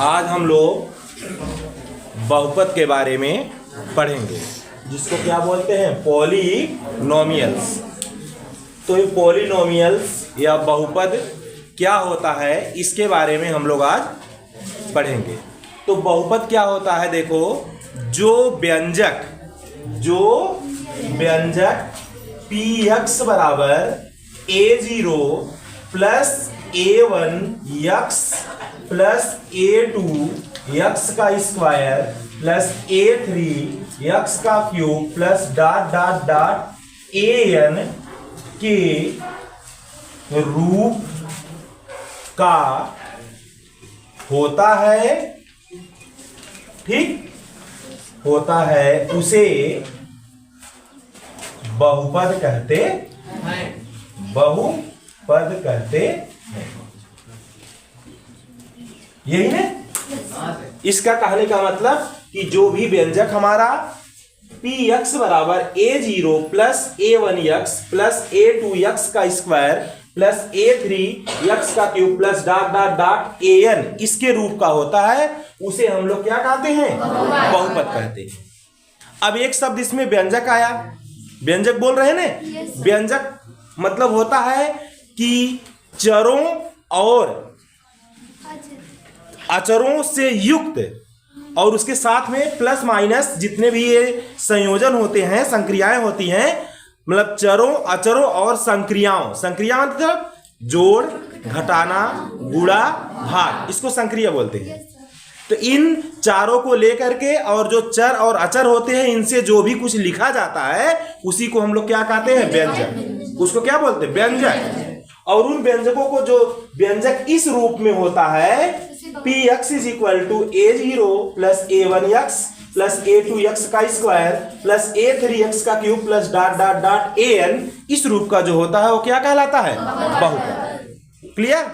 आज हम लोग बहुपद के बारे में पढ़ेंगे, जिसको क्या बोलते हैं, पॉलिनोमियल्स। तो ये पॉलिनोमियल्स या बहुपद क्या होता है, इसके बारे में हम लोग आज पढ़ेंगे। तो बहुपद क्या होता है, देखो, जो व्यंजक px बराबर a0 plus a1 x plus a2 x का स्क्वायर प्लस a3 x का cube plus dot dot dot an के रूप का होता है, ठीक होता है, उसे बहुपद कहते हैं। बहुपद कहते हैं, यही है। इसका कहने का मतलब कि जो भी व्यंजक हमारा px बराबर a0 plus a1x plus a2x का स्क्वायर प्लस a3x का cube plus dot dot dot an इसके रूप का होता है, उसे हम लोग क्या कहते हैं, बहुपद कहते हैं। अब एक शब्द इसमें व्यंजक आया, व्यंजक बोल रहे हैं ना। व्यंजक मतलब होता है कि चरों और अचरों से युक्त और उसके साथ में प्लस माइनस जितने भी ये संयोजन होते हैं, संक्रियाएं होती हैं, मतलब चरों, अचरों और संक्रियाओं। संक्रिया मतलब जोड़, घटाना, गुणा, भाग, इसको संक्रिया बोलते हैं। तो इन चारों को लेकर के और जो चर और अचर होते हैं, इनसे जो भी कुछ लिखा जाता है उसी को हम लोग क्या कहते हैं, व्यंजक। उसको क्या बोलते हैं, व्यंजक। और उन व्यंजकों को जो व्यंजक इस रूप में होता है, px is equal to a0 plus a1x plus a2x का स्क्वायर प्लस a3x का cube plus dot dot dot an, इस रूप का जो होता है वो क्या कहलाता है, बहुपद। क्लियर।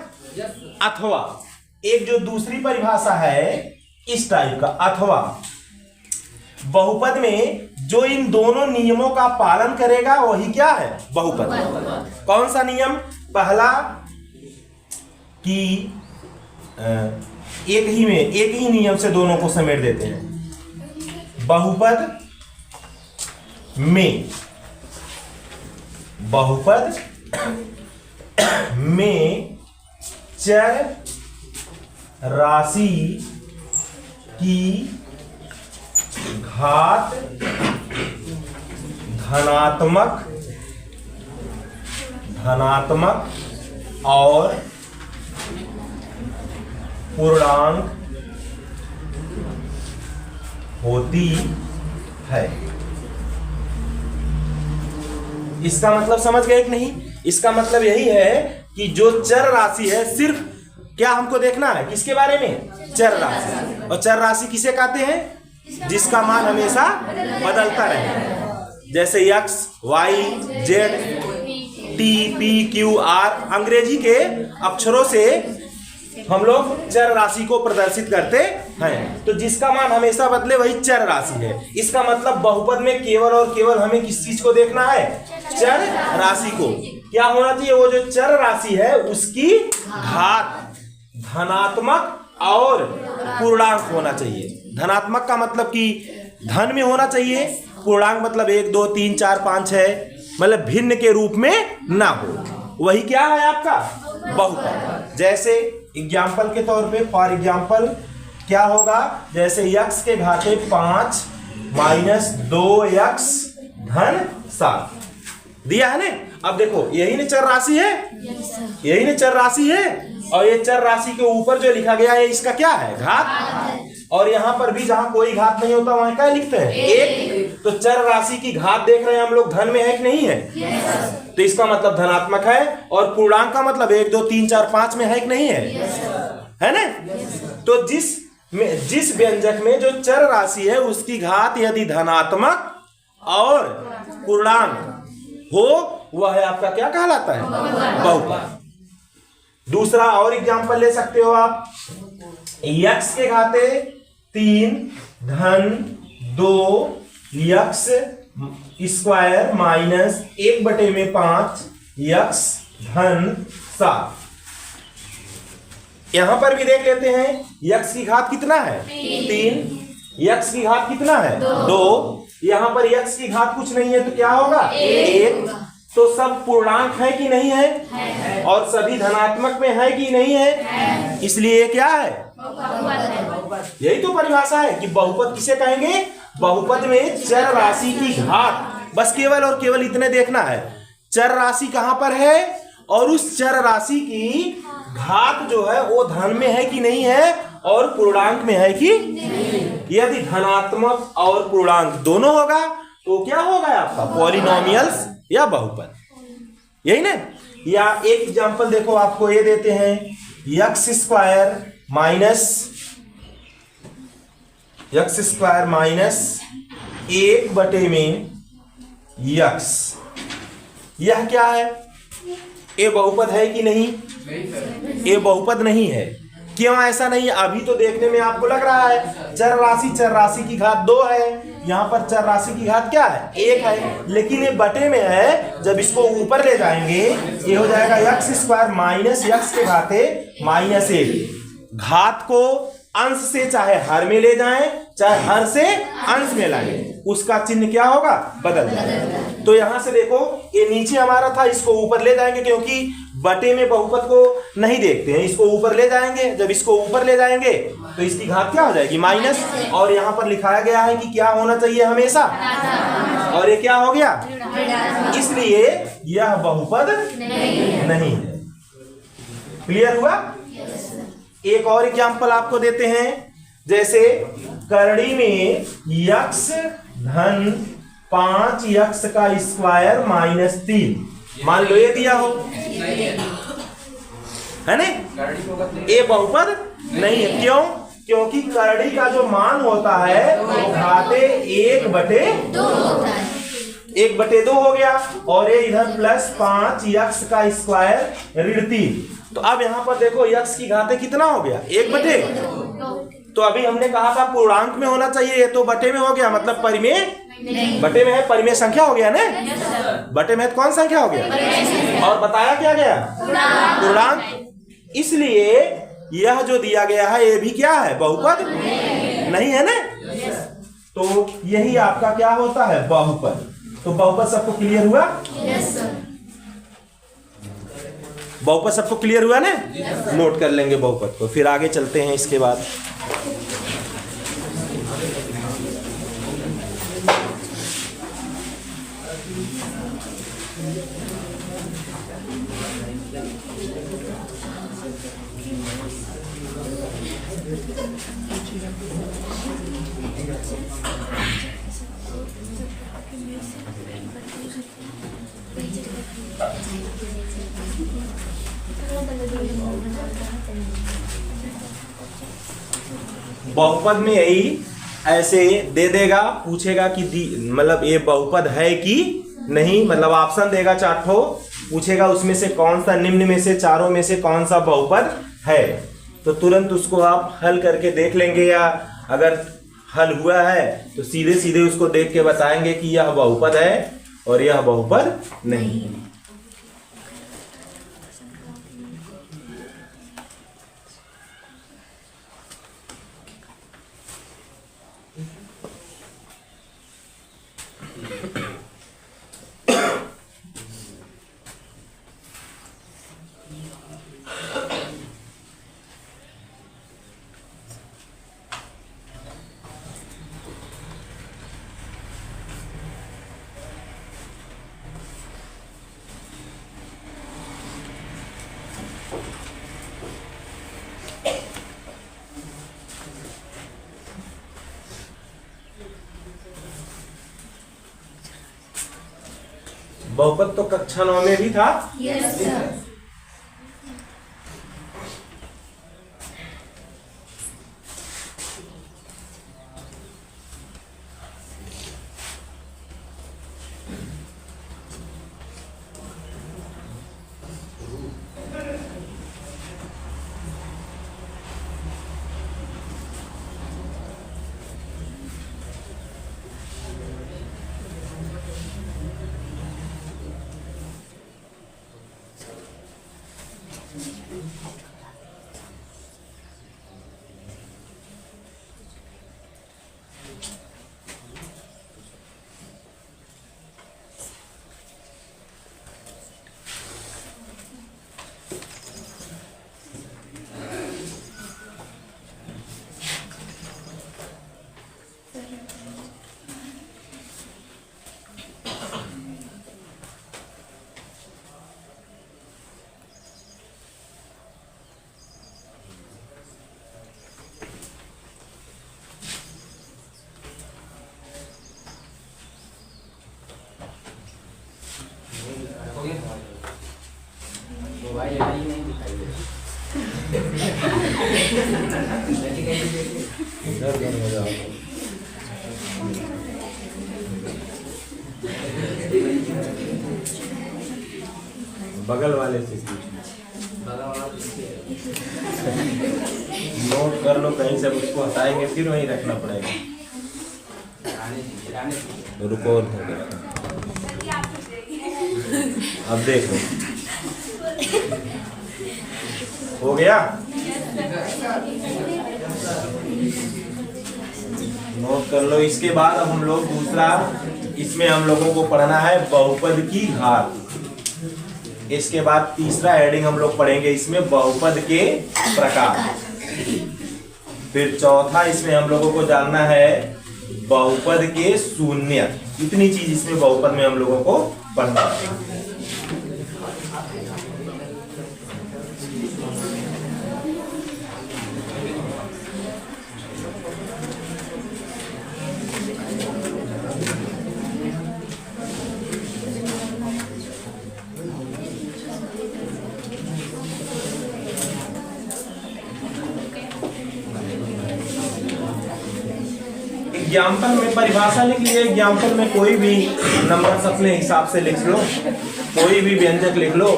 अथवा एक जो दूसरी परिभाषा है इस टाइप का, अथवा बहुपद में जो इन दोनों नियमों का पालन करेगा वही क्या है, बहुपद। कौन सा नियम? पहला कि एक ही नियम से दोनों को समेट देते हैं। बहुपद में चर राशि की घात धनात्मक और पूर्णांक होती है। इसका मतलब समझ गए कि नहीं? इसका मतलब यही है कि जो चर राशि है, सिर्फ क्या हमको देखना है, किसके बारे में, चर राशि। और चर राशि किसे कहते हैं, जिसका मान हमेशा बदलता रहे, जैसे x, y, z, t, p, q, r। अंग्रेजी के अक्षरों से हम लोग चर राशि को प्रदर्शित करते हैं। तो जिसका मान हमेशा बदले वही चर राशि है। इसका मतलब बहुपद में केवल और केवल हमें किस चीज को देखना है, चर राशि को। क्या होना चाहिए, वो जो चर राशि है उसकी घात धनात्मक और पूर्णांक होना चाहिए। धनात्मक का मतलब कि धन में होना चाहिए, पूर्णांक मतलब 1 2 3 4 5 6, मतलब भिन्न के रूप में ना हो, वही क्या है आपका बहुपद। जैसे एग्जाम्पल के तौर पे, फॉर एग्जाम्पल क्या होगा, जैसे x के घाते 5 माइनस 2x धन 7 दिया है ना। अब देखो यही ना चर राशि है, यही ना चर राशि है, और ये चर राशि के ऊपर जो लिखा गया है इसका क्या है, घात। और यहाँ पर भी जहां कोई घात नहीं होता वहां क्या लिखते हैं, एक। तो चर राशि की घात देख रहे हैं हम लोग, धन में है कि नहीं है, तो इसका मतलब धनात्मक है। और पूर्णांक का मतलब 1 2 3 4 5 में है कि नहीं है ना। तो जिस व्यंजक में जो चर राशि है उसकी घात यदि धनात्मक और पूर्णांक हो, वह है आपका क्या कहलाता है, बहुपद। दूसरा और एग्जांपल ले सकते हो आप, x के घाते 3 धन 2x स्क्वायर माइनस 1/5 x धन 7। यहां पर भी देख लेते हैं, यक्स की घात कितना है 3, यक्स की घात कितना है 2, यहां पर यक्स की घात कुछ नहीं है तो क्या होगा 1। तो सब पूर्णांक है कि नहीं है, और सभी धनात्मक में है कि नहीं है, इसलिए ये क्या है, यही तो परिभाषा है कि बहुपद किसे कहेंगे, बहुपद में चर राशि की घात। बस केवल और केवल इतने देखना है, चर राशि कहां पर है और उस चर राशि की घात जो है वो धन में है कि नहीं है और पूर्णांक में है कि नहीं। यदि धनात्मक और पूर्णांक दोनों होगा तो क्या होगा आपका पॉलिनोमियल्स या बहुपद, यही ना। या एक एग्जांपल देखो, आपको ये देते हैं यक्स स्क्वायर माइनस 1 में यक्स, यह क्या है, ये बहुपद है कि नहीं, ये बहुपद नहीं है। क्यों ऐसा नहीं है, अभी तो देखने में आपको लग रहा है चर राशि की घात 2 है, यहाँ पर चर राशि की घात क्या है 1 है, लेकिन ये बटे में है। जब इसको ऊपर ले जाएंगे ये हो जाएगा यक्स स्क्वायर माइनस यक्स के घाते -1। घात को अंश से चाहे हर में ले जाएं चाहे हर से अंश में लाएं, उसका चिन्ह क्या होगा, बदल जाएगा। तो यहां से देखो ये नीचे हमारा था, इसको ऊपर ले जाएंगे क्योंकि बटे में बहुपद को नहीं देखते हैं, इसको ऊपर ले जाएंगे। जब इसको ऊपर ले जाएंगे तो इसकी घात क्या हो जाएगी माइनस, और यहाँ पर लिखाया गया है कि क्या होना चाहिए हमेशा, और ये क्या हो गया, इसलिए यह बहुपद नहीं है। क्लियर हुआ। एक और एग्जांपल आपको देते हैं, जैसे करड़ी में यक्स धन 5 यक्स का स्क्वायर -3, मान लो ये दिया हो, है ना, ये बहुपद नहीं है। क्यों, क्योंकि करड़ी का जो मान होता है वो घाते 1/2 होता है, 1/2 हो गया, और ये इधर +5 यक्स का स्क्वायर -3। तो अब यहाँ पर देखो यक्स की घाते कितना हो गया 1/2। तो अभी हमने कहा था पूर्णांक में होना चाहिए, ये तो बटे में हो गया, मतलब परिमेय बटे में है, परिमेय संख्या हो गया ना, बटे में कौन संख्या हो गया, और बताया क्या गया पूर्णांक। इसलिए यह जो दिया गया है ये भी क्या है, बहुपद नहीं है ना। तो यही आपका क्या होता है, बहुपद। तो बहुपद सबको क्लियर हुआ, बहुपद सबको क्लियर हुआ ना, नोट कर लेंगे बहुपद को, फिर आगे चलते हैं इसके बाद। बहुपद में यही ऐसे दे देगा, पूछेगा कि मतलब ये बहुपद है कि नहीं, मतलब ऑप्शन देगा 4 ठो, पूछेगा उसमें से कौन सा, निम्न में से चारों में से कौन सा बहुपद है, तो तुरंत उसको आप हल करके देख लेंगे, या अगर हल हुआ है तो सीधे सीधे उसको देख के बताएंगे कि यह बहुपद है और यह बहुपद नहीं है। बहुपद तो कक्षा 9 में भी था। Yes sir. इधर उधर हो जाओ। बगल वाले से नोट कर लो, कहीं से उसको हटाएंगे फिर वहीं रखना पड़ेगा। रुको, अब देखो हो गया। नोट कर लो। इसके बाद अब हम लोग दूसरा, इसमें हम लोगों को पढ़ना है बहुपद की घात। इसके बाद तीसरा हेडिंग हम लोग पढ़ेंगे इसमें बहुपद के प्रकार। फिर चौथा इसमें हम लोगों को जानना है बहुपद के शून्य। इतनी चीज इसमें बहुपद में हम लोगों को पढ़ना है। एग्जाम्पल में परिभाषा लिख लीजिए। एग्जाम्पल में कोई भी नंबर अपने हिसाब से लिख लो, कोई भी व्यंजक लिख लो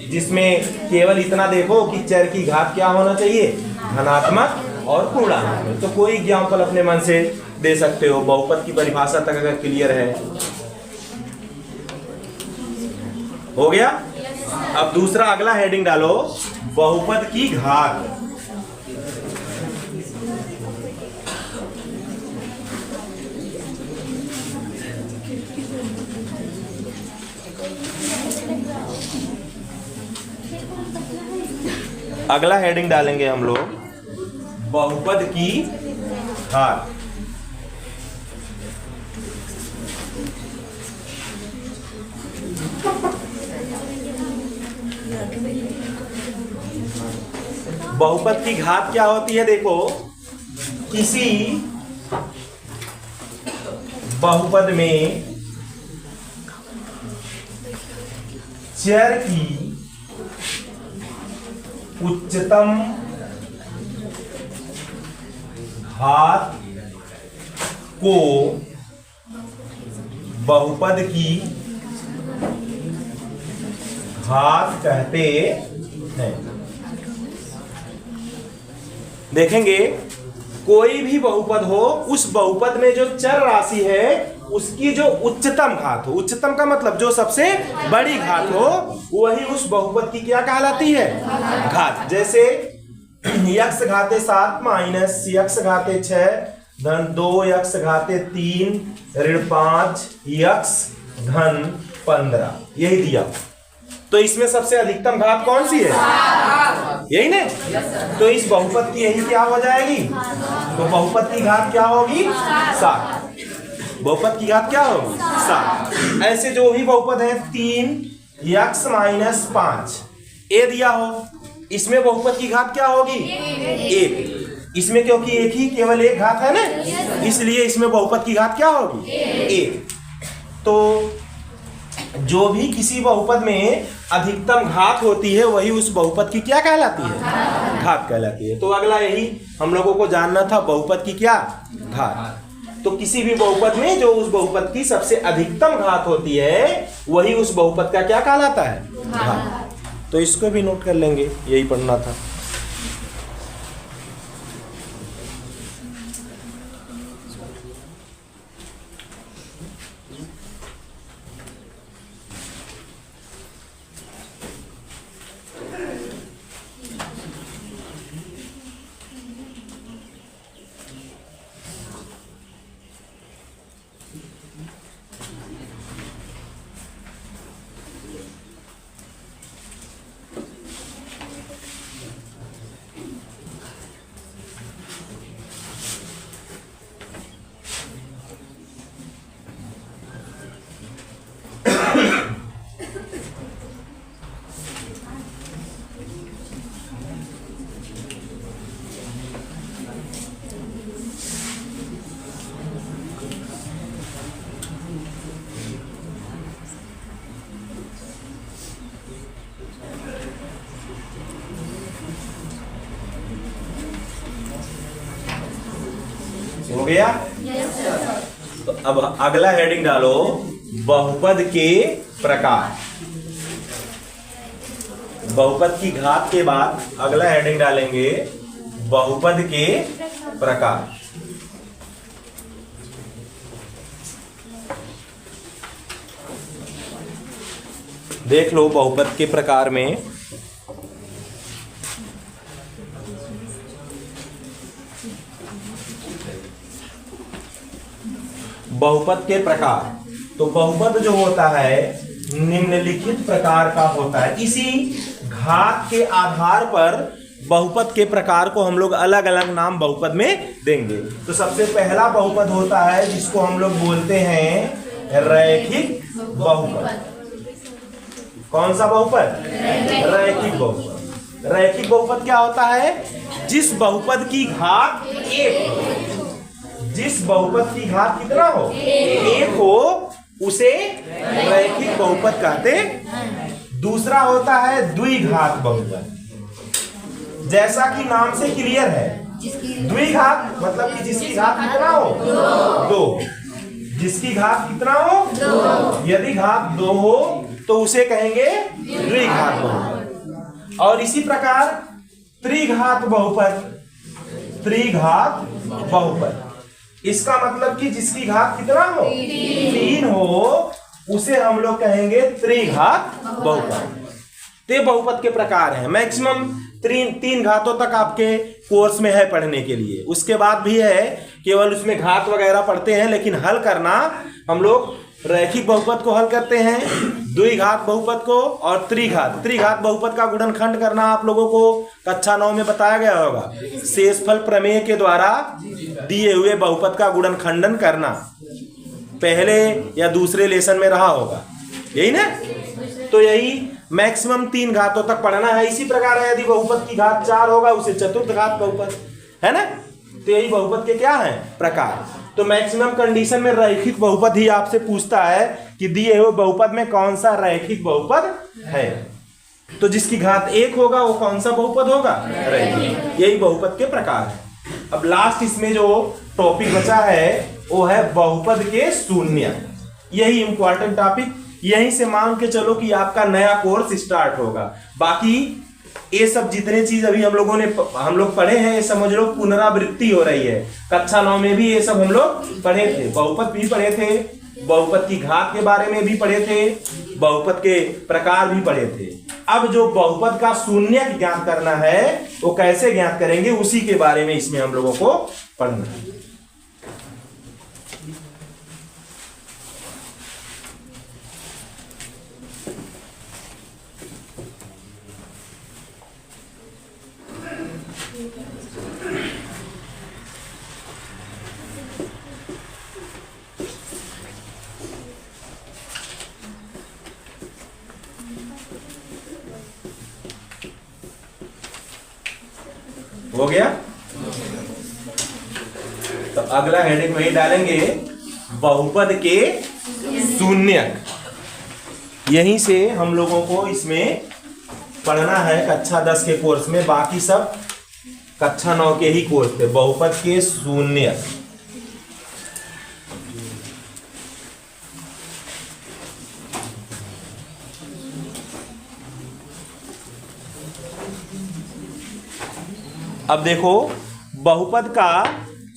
जिसमें केवल इतना देखो कि चर की घात क्या होना चाहिए, धनात्मक और पूर्णांक। तो कोई एग्जाम्पल अपने मन से दे सकते हो। बहुपद की परिभाषा तक अगर क्लियर है, हो गया। अब दूसरा अगला हेडिंग डालो बहुपद की घात। अगला हेडिंग डालेंगे हम लोग बहुपद की घात। बहुपद की घात क्या होती है? देखो, किसी बहुपद में चर की उच्चतम घात को बहुपद की घात कहते हैं। देखेंगे कोई भी बहुपद हो, उस बहुपद में जो चर राशि है उसकी जो उच्चतम घात हो, उच्चतम का मतलब जो सबसे बड़ी घात हो, वही उस बहुपद की क्या कहलाती है? घात। जैसे यक्स घाते 7 माइनस यक्स घाते 6 धन 2 यक्स घाते 3 ऋण 5 यक्स धन 15, यही दिया। तो इसमें सबसे अधिकतम घात कौन सी है? यही ने। तो इस बहुपद की यही क्या हो जाएगी? तो बहुपद की घात क्या होगी? 7। बहुपद की घात क्या होगी? 7। ऐसे जो भी बहुपद है 3 यक्स माइनस 5 ए दिया हो, इसमें बहुपद की घात क्या होगी? 1। इसमें क्योंकि एक ही केवल एक घात है ना, इसलिए इसमें बहुपद की घात क्या होगी? 1। तो जो भी किसी बहुपद में अधिकतम घात होती है वही उस बहुपद की क्या कहलाती है? घात कहलाती है। तो अगला यही हम लोगों को जानना था, बहुपद की क्या? घात। तो किसी भी बहुपद में जो उस बहुपद की सबसे अधिकतम घात होती है वही उस बहुपद का क्या कहलाता है? घात। तो इसको भी नोट कर लेंगे, यही पढ़ना था। हो गया। तो अब अगला हेडिंग डालो, बहुपद के प्रकार। बहुपद की घात के बाद अगला हेडिंग डालेंगे, बहुपद के प्रकार। देख लो बहुपद के प्रकार में बहुपद के प्रकार, तो बहुपद जो होता है निम्नलिखित प्रकार का होता है। इसी घात के आधार पर बहुपद के प्रकार को हम लोग अलग अलग नाम बहुपद में देंगे। तो सबसे पहला बहुपद होता है जिसको हम लोग बोलते हैं रैखिक बहुपद। कौन सा बहुपद? रैखिक बहुपद। रैखिक बहुपद क्या होता है? जिस बहुपद की घात एक, जिस बहुपद की घात कितना हो? एक हो, उसे रैखिक बहुपद कहते हैं। दूसरा होता है द्विघात बहुपद। जैसा कि नाम से क्लियर है, द्विघात मतलब कि जिसकी घात कितना हो? दो। जिसकी घात कितना हो? दो। यदि घात दो हो तो उसे कहेंगे द्विघात बहुपद। और इसी प्रकार त्रिघात बहुपद। त्रिघात बहुपद इसका मतलब कि जिसकी घात कितना हो? तीन हो, उसे हम लोग कहेंगे त्रिघात बहुपद। ते बहुपद के प्रकार हैं। मैक्सिमम तीन घातों तक आपके कोर्स में है पढ़ने के लिए। उसके बाद भी है, केवल उसमें घात वगैरह पढ़ते हैं, लेकिन हल करना हम लोग रैखिक बहुपद को हल करते हैं, द्विघात बहुपद को और त्रिघात बहुपद का गुणनखंड करना आप लोगों को कक्षा 9 में बताया गया होगा। शेषफल प्रमेय के द्वारा दिए हुए बहुपद का गुणनखंडन करना पहले या दूसरे लेसन में रहा होगा, यही ना। तो यही मैक्सिमम 3 घातों तक पढ़ना है। इसी प्रकार है, यदि बहुपद की घात 4 होगा उसे चतुर्थ घात बहुपद, है ना। तो यही बहुपद के क्या है? प्रकार। तो मैक्सिमम कंडीशन में रैखिक बहुपद ही आपसे पूछता है कि दिए हुए बहुपद में कौन सा रैखिक बहुपद है। तो जिसकी घात 1 होगा वो कौन सा बहुपद होगा? रैखिक। यही बहुपद के प्रकार है। अब लास्ट इसमें जो टॉपिक बचा है वो है बहुपद के शून्य। यही इंपॉर्टेंट टॉपिक, यहीं से मान के चलो कि आपका नया कोर्स स्टार्ट होगा। बाकी ये सब जितने चीज अभी हम लोग पढ़े हैं, ये समझ लो पुनरावृत्ति हो रही है। कक्षा 9 में भी ये सब हम लोग पढ़े थे। बहुपद भी पढ़े थे, बहुपद की घात के बारे में भी पढ़े थे, बहुपद के प्रकार भी पढ़े थे। अब जो बहुपद का शून्य ज्ञात करना है वो कैसे ज्ञात करेंगे, उसी के बारे में इसमें हम लोगों को पढ़ना है। हो गया। तो अगला हेडिंग वही डालेंगे, बहुपद के शून्यक। यहीं से हम लोगों को इसमें पढ़ना है कक्षा 10 के कोर्स में। बाकी सब कक्षा 9 के ही कोर्स थे। बहुपद के शून्यक। अब देखो बहुपद का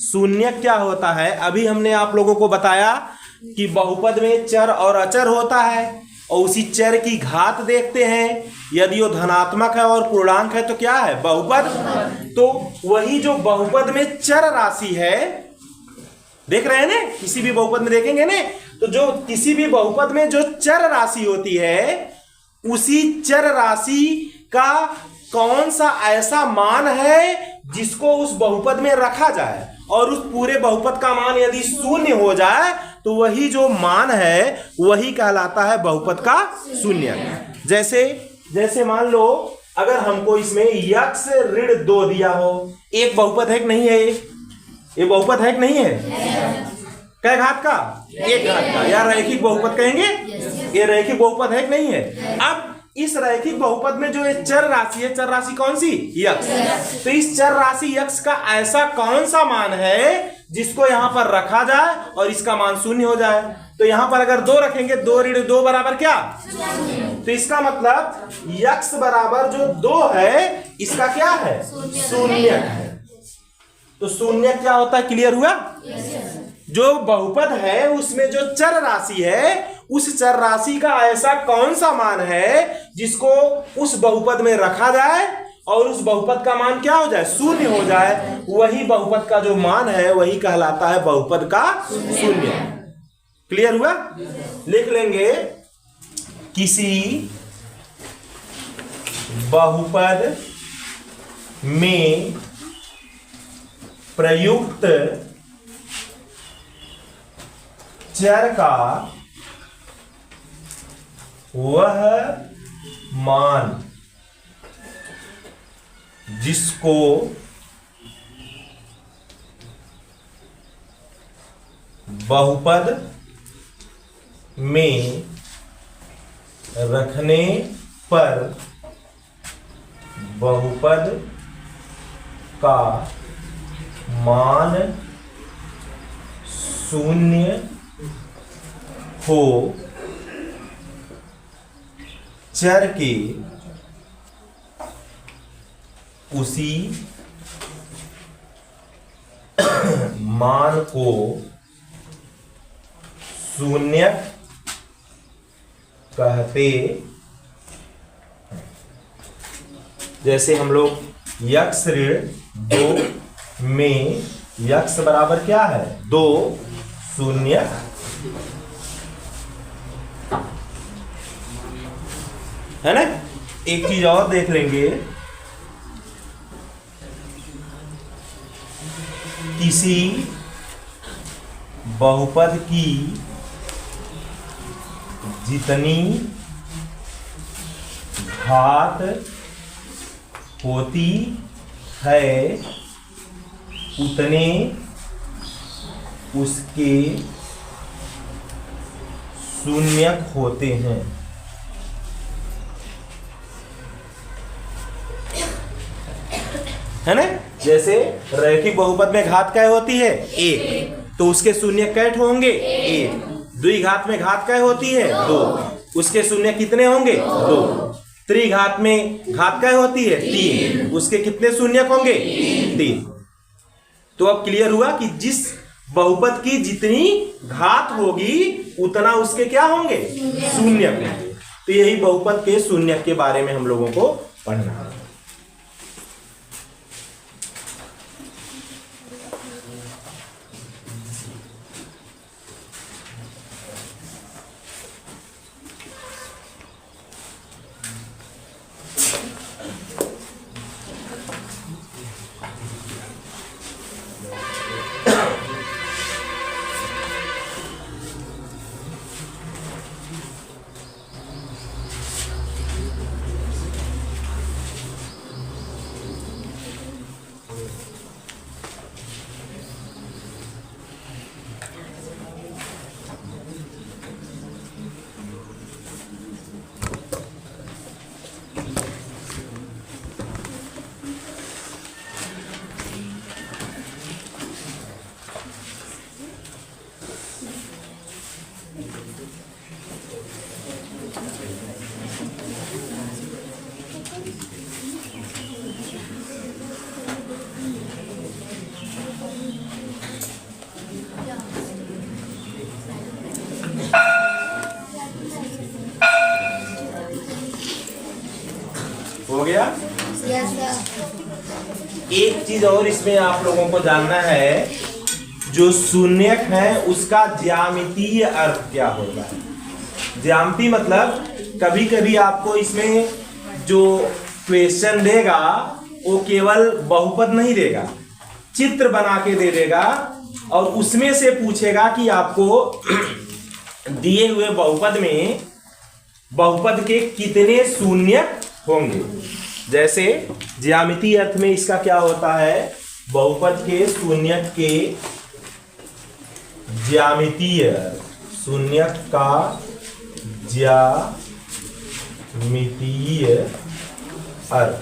शून्यक क्या होता है। अभी हमने आप लोगों को बताया कि बहुपद में चर और अचर होता है और उसी चर की घात देखते हैं। यदि वो धनात्मक है और पूर्णांक है तो क्या है? बहुपद। तो वही जो बहुपद में चर राशि है, देख रहे हैं ना, किसी भी बहुपद में देखेंगे ना, तो जो किसी भी बहुपद में जो चर राशि होती है, उसी चर राशि का कौन सा ऐसा मान है जिसको उस बहुपद में रखा जाए, और उस पूरे बहुपद का मान यदि शून्य हो जाए तो वही जो मान है वही कहलाता है बहुपद का शून्य। जैसे मान लो अगर हमको इसमें x ऋण 2 दिया हो, एक बहुपद है कि नहीं है? ये बहुपद है कि नहीं है? कै घात का? एक घात का। या रैखिक बहुपद कहेंगे? ये रैखिक बहुपद है कि नहीं है? अब इस रैखिक बहुपद में जो ये चर राशि है, चर राशि कौन सी? x। तो इस चर राशि x का ऐसा कौन सा मान है जिसको यहां पर रखा जाए और इसका मान शून्य हो जाए। तो यहां पर अगर 2 रखेंगे, 2 ऋण 2 बराबर क्या? तो इसका मतलब x बराबर जो 2 है इसका क्या है? शून्य है। तो शून्य क्या होता है? क्लियर हुआ? जो बहुपद है उसमें जो चर राशि है, उस चर राशि का ऐसा कौन सा मान है जिसको उस बहुपद में रखा जाए और उस बहुपद का मान क्या हो जाए? शून्य हो जाए। वही बहुपद का जो मान है वही कहलाता है बहुपद का शून्य। क्लियर हुआ? लिख लेंगे, किसी बहुपद में प्रयुक्त चर का वह मान जिसको बहुपद में रखने पर बहुपद का मान शून्य हो, चर के उसी मान को शून्य कहते। जैसे हम लोग x ऋण 2 में x बराबर क्या है? 2 शून्य है ना। एक चीज और देख लेंगे, किसी बहुपद की जितनी घात होती है उतने उसके शून्यक होते हैं। है ना। जैसे रैखिक बहुपद में घात क्या होती है? 1, तो उसके शून्य कैट होंगे 1। द्विघात में घात क्या होती है? 2, उसके शून्य कितने होंगे? 2। त्रिघात में घात क्या होती है? 3, उसके कितने शून्यक होंगे? 3। तो अब क्लियर हुआ कि जिस बहुपद की जितनी घात होगी उतना उसके क्या होंगे? शून्यक होंगे। तो यही बहुपद के शून्यक के बारे में हम लोगों को पढ़ना है। हो गया? एक चीज और इसमें आप लोगों को जानना है, जो शून्यक है उसका ज्यामितीय अर्थ क्या होता है। ज्यामिति मतलब कभी कभी आपको इसमें जो क्वेश्चन देगा वो केवल बहुपद नहीं देगा, चित्र बना के दे देगा और उसमें से पूछेगा कि आपको दिए हुए बहुपद में बहुपद के कितने शून्यक होंगे। जैसे ज्यामितीय अर्थ में इसका क्या होता है? बहुपद के शून्यक के ज्यामितीय, शून्यक का ज्यामितीय अर्थ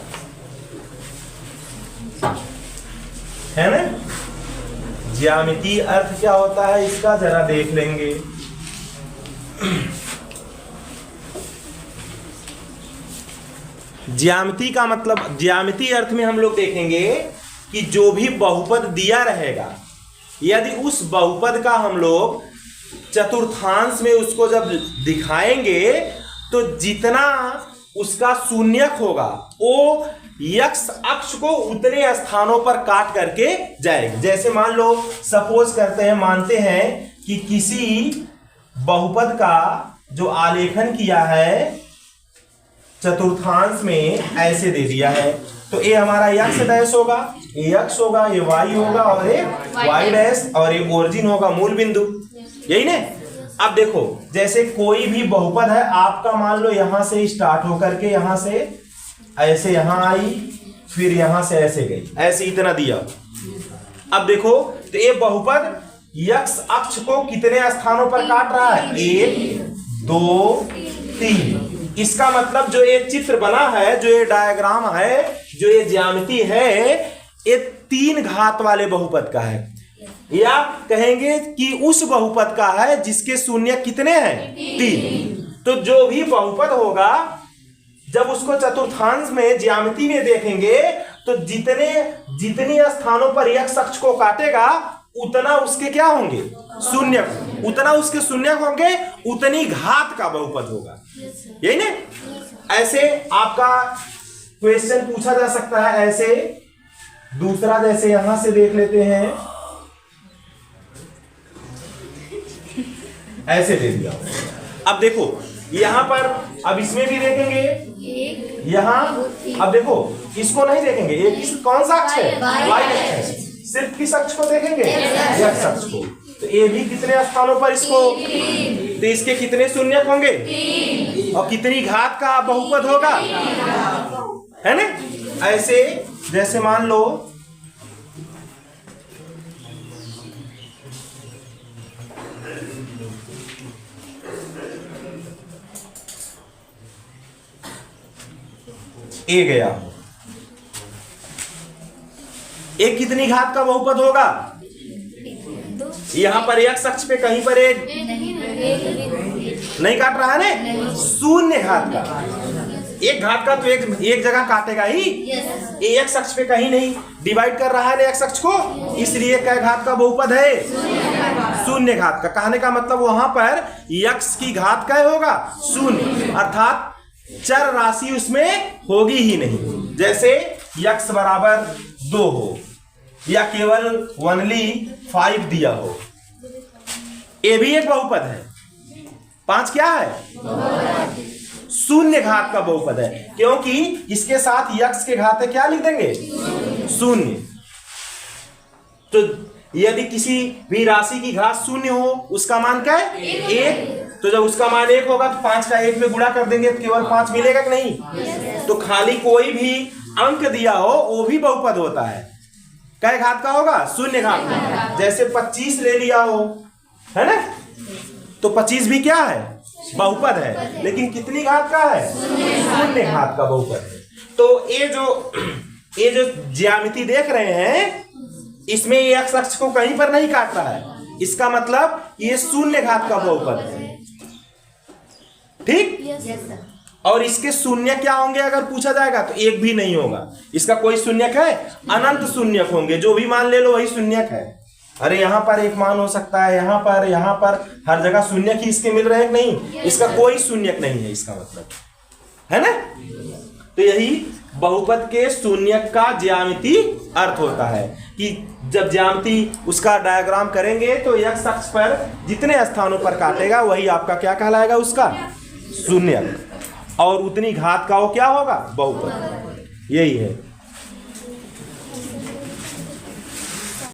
है ना। ज्यामितीय अर्थ क्या होता है इसका जरा देख लेंगे। ज्यामिति का मतलब, ज्यामितीय अर्थ में हम लोग देखेंगे कि जो भी बहुपद दिया रहेगा, यदि उस बहुपद का हम लोग चतुर्थांश में उसको जब दिखाएंगे तो जितना उसका शून्यक होगा वो यक्ष अक्ष को उतने स्थानों पर काट करके जाएगी। जैसे मान लो, सपोज करते हैं, मानते हैं कि किसी बहुपद का जो आलेखन किया है चतुर्थांश में ऐसे दे दिया है, तो ये हमारा यक्ष डैश होगा, ये यक्ष होगा, ये वाई होगा और ये वाई डैश, और ये ओरिजिन होगा मूल बिंदु, यही ना। अब देखो, जैसे कोई भी बहुपद है आपका, मान लो यहां से स्टार्ट होकर के यहां से ऐसे यहां आई, फिर यहां से ऐसे गई, ऐसे इतना दिया। अब देखो तो ये बहुपद यक्ष अक्ष को कितने स्थानों पर काट रहा है? 1 2 3। इसका मतलब जो ये चित्र बना है, जो ये डायग्राम है, जो ये ज्यामिति है, ये 3 घात वाले बहुपद का है, या कहेंगे कि उस बहुपद का है जिसके शून्य कितने हैं? 3। तो जो भी बहुपद होगा जब उसको चतुर्थांश में ज्यामिति में देखेंगे तो जितनी स्थानों पर यक्ष अक्ष को काटेगा उतना उसके क्या होंगे? शून्य। उतना उसके शून्य होंगे, उतनी घात का बहुपद होगा, यही ना। ऐसे आपका क्वेश्चन पूछा जा सकता है। ऐसे दूसरा, जैसे यहां से देख लेते हैं, ऐसे दे दिया। अब देखो यहां पर, अब इसमें भी देखेंगे, यहां अब देखो इसको नहीं देखेंगे, ये कौन सा अक्ष है? वाई अक्ष है। सिर्फ किस अक्ष को देखेंगे? एक्स अक्ष को। तो ये भी कितने स्थानों पर इसको, तो इसके कितने शून्यक होंगे और कितनी घात का बहुपद होगा, है ना। ऐसे जैसे मान लो ए गया, एक कितनी घात का बहुपद होगा? यहां पर एक्स अक्ष पे कहीं पर एक नहीं काट रहा है ना, शून्य घात का। एक घात का तो एक जगह काटेगा ही, एक्स अक्ष पे कहीं नहीं डिवाइड कर रहा है ना एक्स अक्ष को, इसलिए क्या घात का बहुपद है? शून्य घात का। कहने का मतलब वहां पर यक्ष की घात क्या होगा? शून्य, अर्थात चर राशि उसमें होगी ही नहीं। जैसे यक्ष बराबर 2 हो या केवल ओनली 5 दिया हो, ये भी एक बहुपद है। 5 क्या है? शून्य घात का बहुपद है, क्योंकि इसके साथ यक्ष के घात क्या लिख देंगे? शून्य। तो यदि किसी भी राशि की घात शून्य हो, उसका मान क्या है? 1। तो जब उसका मान 1 होगा तो 5 का 1 में गुणा कर देंगे तो केवल 5 मिलेगा कि नहीं? तो खाली कोई भी अंक दिया हो वो भी बहुपद होता है। क्या घात का होगा? शून्य घात का। जैसे 25 ले लिया हो, है ना, तो 25 भी क्या है? बहुपद है, लेकिन कितनी घात का है? शून्य घात का बहुपद है। तो ये जो ज्यामिति देख रहे हैं, इसमें ये एक्स अक्ष को कहीं पर नहीं काट रहा है, इसका मतलब ये शून्य घात का बहुपद है, ठीक। और इसके शून्य क्या होंगे अगर पूछा जाएगा तो एक भी नहीं होगा, इसका कोई शून्यक है? अनंत शून्यक होंगे, जो भी मान ले लो वही शून्यक है। अरे यहाँ पर एक मान हो सकता है, यहाँ पर हर जगह शून्यक ही इसके मिल रहे हैं नहीं, इसका कोई शून्यक नहीं है, इसका मतलब, है ना। तो यही बहुपद के शून्यक का ज्यामिति अर्थ होता है कि जब ज्यामिति उसका डायग्राम करेंगे तो एक्स अक्ष पर जितने स्थानों पर काटेगा वही आपका क्या कहलाएगा? उसका शून्यक। और उतनी घात का वो क्या होगा? बहुपद। यही है।